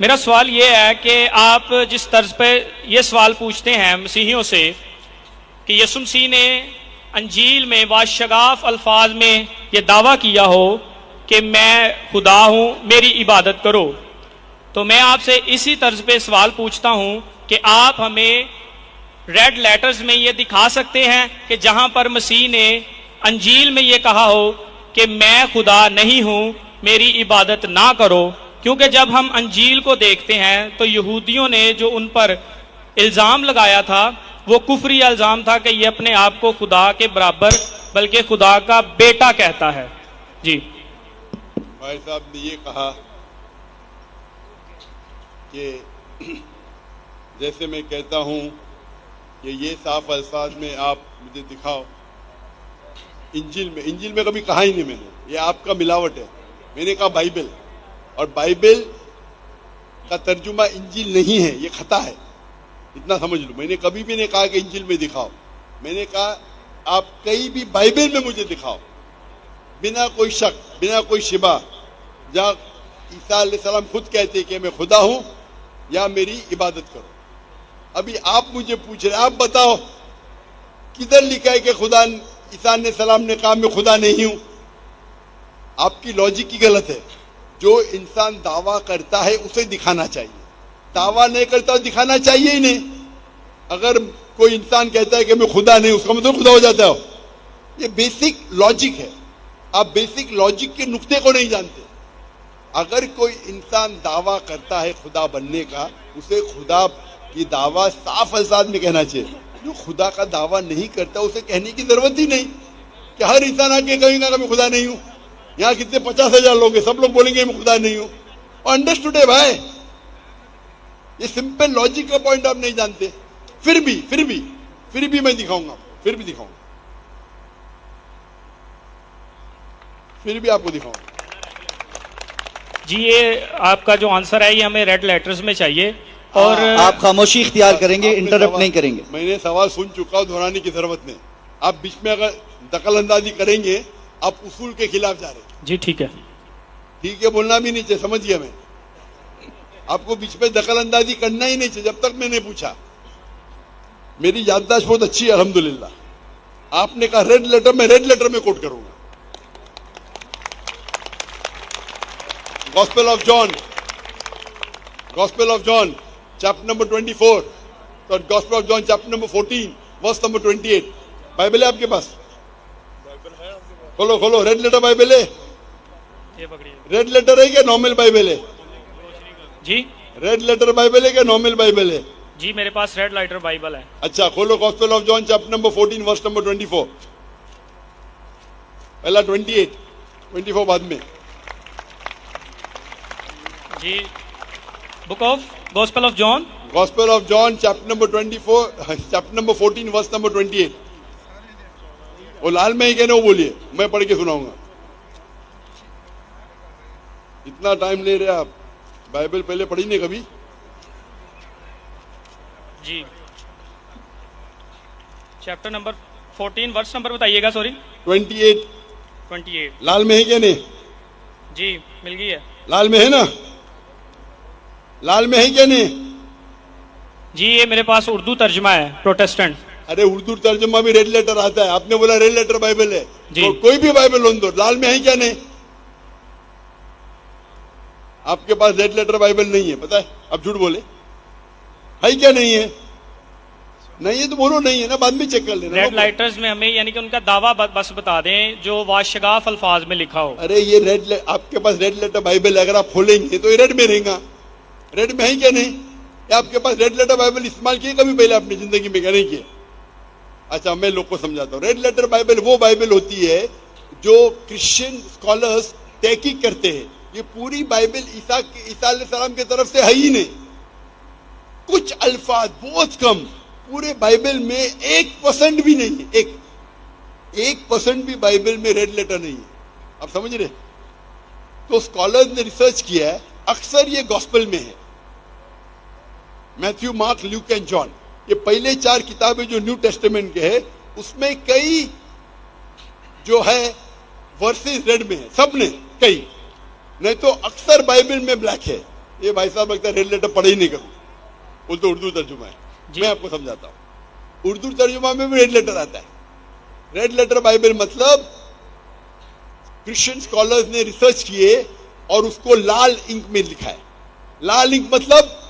मेरा सवाल ये है कि आप जिस तर्ज पे ये सवाल पूछते हैं मसीहियों से कि यीशु मसीह ने अंजील में वाशगाफ अल्फाज में ये दावा किया हो कि मैं खुदा हूं, मेरी इबादत करो, तो मैं आपसे इसी तर्ज पे सवाल पूछता हूं कि आप हमें रेड लेटर्स में ये दिखा सकते हैं कि जहां पर मसीह ने अंजील में ये कहा हो कि मैं खुदा नहीं हूं, मेरी इबादत ना करो। क्योंकि जब हम अंजील को देखते हैं तो यहूदियों ने जो उन पर इल्जाम लगाया था वो कुफरी इल्जाम था कि ये अपने आप को खुदा के बराबर बल्कि खुदा का बेटा कहता है। जी भाई साहब ने ये कहा कि जैसे मैं कहता हूं कि ये साफ अल्फाज में आप मुझे दिखाओ। इंजिल में कभी कहा ही नहीं मैंने, ये आपका मिलावट है। मैंने कहा बाइबल, और बाइबल का तर्जुमा इंजिल नहीं है, ये खता है, इतना समझ लो। मैंने कभी भी नहीं कहा कि इंजिल में दिखाओ, मैंने कहा आप कहीं भी बाइबल में मुझे दिखाओ बिना कोई शक, बिना कोई शिबा, जहाँ ईसा अलैहिस्सलाम खुद कहते कि मैं खुदा हूं या मेरी इबादत करो। अभी आप मुझे पूछ रहे, आप बताओ किधर लिखा है कि खुदा ईसा अलैहिस्सलाम ने कहा मैं खुदा नहीं हूं। आपकी लॉजिक ही गलत है। जो इंसान दावा करता है उसे दिखाना चाहिए, दावा नहीं करता दिखाना चाहिए ही नहीं। अगर कोई इंसान कहता है कि मैं खुदा नहीं, उसका मतलब खुदा हो जाता है। ये बेसिक लॉजिक है, आप बेसिक लॉजिक के नुक्ते को नहीं जानते। अगर कोई इंसान दावा करता है खुदा बनने का, उसे खुदा की दावा साफ अल्फाज में कहना चाहिए। जो खुदा का दावा नहीं करता उसे कहने की जरूरत ही नहीं कि हर इंसान आके कहेगा कि मैं खुदा नहीं हूं। यहाँ कितने 50,000 लोग हैं, सब लोग बोलेंगे मैं खुदा नहीं हूं। और अंडरस्टूड है भाई, ये सिंपल लॉजिक का पॉइंट आप नहीं जानते। फिर भी मैं दिखाऊंगा, फिर भी आपको दिखाऊंगा। जी, ये आपका जो आंसर है ये हमें रेड लेटर्स में चाहिए। और आप खामोशी इख्तियार करेंगे, इंटरप्ट नहीं करेंगे। मैंने सवाल सुन चुका हूं, दोहराने की जरूरत नहीं। आप बीच में अगर दखल अंदाजी करेंगे आप उसूल के खिलाफ जा रहे हैं। जी ठीक है, बोलना भी नहीं चाहिए, समझ गया मैं। आपको बीच में दखल अंदाजी करना ही नहीं चाहिए। जब तक मैंने पूछा, मेरी याददाश्त बहुत अच्छी है अल्हम्दुलिल्लाह। आपने कहा रेड लेटर, मैं रेड लेटर में कोट करूंगा। Gospel of John chapter number 24, तो Gospel of John chapter number 14 verse number 28। Bible है आपके पास? खोलो, रेड लेटर बाइबल है? ये पकड़िए। रेड लेटर है क्या नॉर्मल बाइबल है? जी, रेड लेटर बाइबल है क्या नॉर्मल बाइबल है? जी मेरे पास रेड लेटर बाइबल है। अच्छा, खोलो Gospel of John chapter number 14 verse number 24। पहला 24 बाद में। जी, book of Gospel of John chapter number 24 chapter number 14 verse number 28। वो लाल में ही कहने वो बोलिए, मैं पढ़ के सुनाऊंगा। इतना टाइम ले रहे आप, बाइबल पहले पढ़ी नहीं कभी? जी, चैप्टर नंबर 14 वर्स नंबर बताइएगा। सॉरी, 28। लाल में है क्या नहीं? जी मिल गई है। लाल में है ना? लाल में है क्या नहीं? जी, ये मेरे पास उर्दू तर्जमा है, प्रोटेस्टेंट। अरे उर्दू तर्जुमा भी रेड लेटर आता है। आपने बोला रेड लेटर बाइबल है, तो कोई भी बाइबल लोन दो, लाल में है क्या नहीं? आपके पास रेड लेटर बाइबल नहीं है, पता है? अब झूठ बोले, है क्या नहीं है? नहीं है तो बोलो नहीं है ना, बाद में चेक कर लेना। रेड लेटर्स में हमें यानी कि उनका दावा बस बता दें जो वाशगाफ अल्फाज में लिखा हो। अरे ये आपके पास रेड लेटर बाइबल है, अगर आप खोलेंगे तो ये रेड में रहेगा। रेड में है क्या नहीं? आपके पास रेड लेटर बाइबल इस्तेमाल किए कभी पहले अपनी जिंदगी में? क्या नहीं किए? अच्छा, मैं लोग को समझाता हूँ। रेड लेटर बाइबल वो बाइबल होती है जो क्रिश्चियन स्कॉलर्स तहकीक करते हैं। ये पूरी बाइबल ईसा अलैहिस्सलाम की तरफ से है ही नहीं। कुछ अल्फाज बहुत कम, पूरे बाइबल में 1% भी नहीं है। 1% भी बाइबल में रेड लेटर नहीं है। आप समझ रहे? तो स्कॉलर्स ने रिसर्च किया है, अक्सर ये गॉस्पेल में है। Matthew, mark, Luke and John, ये पहले 4 किताबें जो न्यू टेस्टामेंट के हैं, उसमें कई जो है वर्सेस रेड में है, सब ने कई। नहीं तो अक्सर बाइबल में ब्लैक है। ये भाई साहब लगता है रेड लेटर पढ़े ही नहीं कभी, वो तो उर्दू तर्जुमा है। जी। मैं आपको समझाता हूँ, उर्दू तर्जुमा में भी रेड लेटर आता है। रेड लेटर बाइबल मतलब क्रिश्चियन स्कॉलर्स ने रिसर्च किए और उसको लाल इंक में लिखा है। लाल इंक मतलब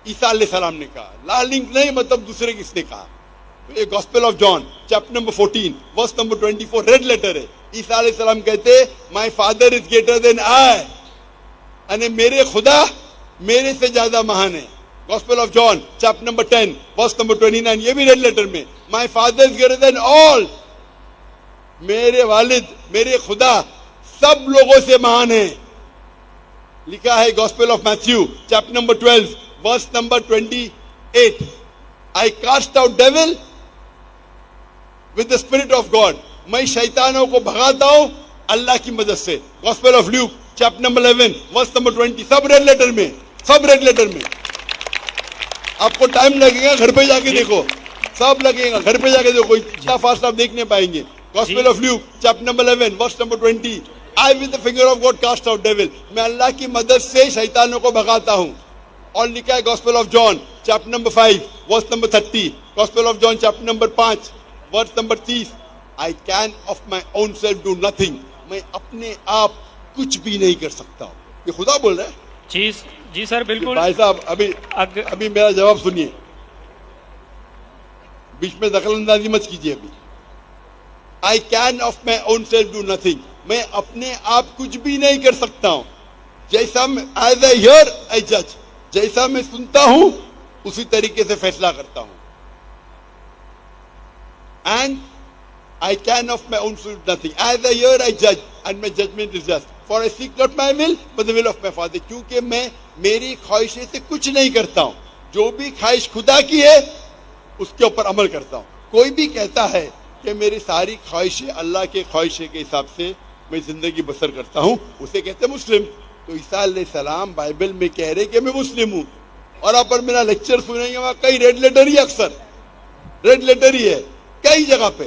ईसा अलैहिस्सलाम ने कहा, लाल इंक नहीं मतलब दूसरे किसने कहा। ये gospel of John chapter number 14 verse number 24 red letter है। ईसा अलैहिस्सलाम कहते my father is greater than I, यानी मेरे खुदा मेरे से ज्यादा महान है। Gospel of John chapter number 10 verse number 29, ये भी रेड लेटर में, my father is greater than all, मेरे वालिद मेरे खुदा सब लोगों से महान है। लिखा है gospel of Matthew chapter number 12 verse number 28, I cast out devil with the spirit of God, मैं शैतानों को भगाता हूं अल्लाह की मदद से। Gospel of Luke chapter number 11 verse number 20, सब रेड लेटर में, सब रेड लेटर में। आपको टाइम लगेगा, घर पे जाके देखो, सब लगेगा, घर पे जाके देखो, इतना फास्ट आप देख नहीं पाएंगे। Gospel of Luke chapter number 11 verse number 20, I with the finger of God cast out devil, मैं अल्लाह की मदद से शैतानों को भगाता हूं। और लिखा है gospel of John chapter number 5 verse number 30, gospel of John chapter number 5 verse number 30, I can of my own self do nothing, मैं अपने आप कुछ भी नहीं कर सकता हूं। ये खुदा बोल रहा है। जी सर बिल्कुल। भाई साहब अभी मेरा जवाब सुनिए, बीच में दखलंदाजी मत कीजिए। अभी आई can of my own self do nothing, मैं अपने आप कुछ भी नहीं कर सकता हूं। जैसा एज आई हियर आई जज, जैसा मैं सुनता हूं उसी तरीके से फैसला करता हूं। And I can of my own self nothing, as I hear I जज and my judgement is just, for I seek not my will but the will of my Father, क्योंकि मैं मेरी ख्वाहिशें से कुछ नहीं करता हूं, जो भी ख्वाहिश खुदा की है उसके ऊपर अमल करता हूं। कोई भी कहता है कि मेरी सारी ख्वाहिशें अल्लाह के ख्वाहिशें के हिसाब से मैं जिंदगी बसर करता हूं, उसे कहते हैं मुस्लिम। तो ईसा अलैहिस्सलाम बाइबल में कह रहे कि मैं मुस्लिम हूं, और आप पर मेरा लेक्चर सुनेंगे वहां कई रेड लेटर ही, अक्सर रेड लेटर ही है कई जगह पे,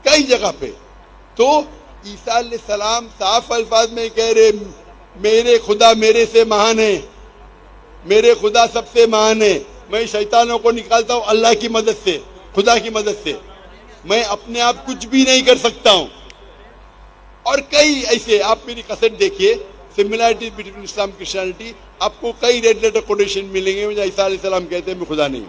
कई जगह पे। तो ईसा अलैहिस्सलाम साफ अल्फाज में कह रहे मेरे खुदा मेरे से महान है, मेरे खुदा सबसे महान है, मैं शैतानों को निकालता हूं अल्लाह की मदद से, खुदा की मदद से, मैं अपने आप कुछ भी नहीं कर सकता हूं। और कई ऐसे, आप मेरी कसट देखिए सिमिलैरिटीज बिटवीन इस्लाम क्रिश्चियनिटी, आपको कई रेड लेटर कोटेशन मिलेंगे जहां ईसा अलैहिस्सलाम कहते हैं मैं खुदा नहीं हूं।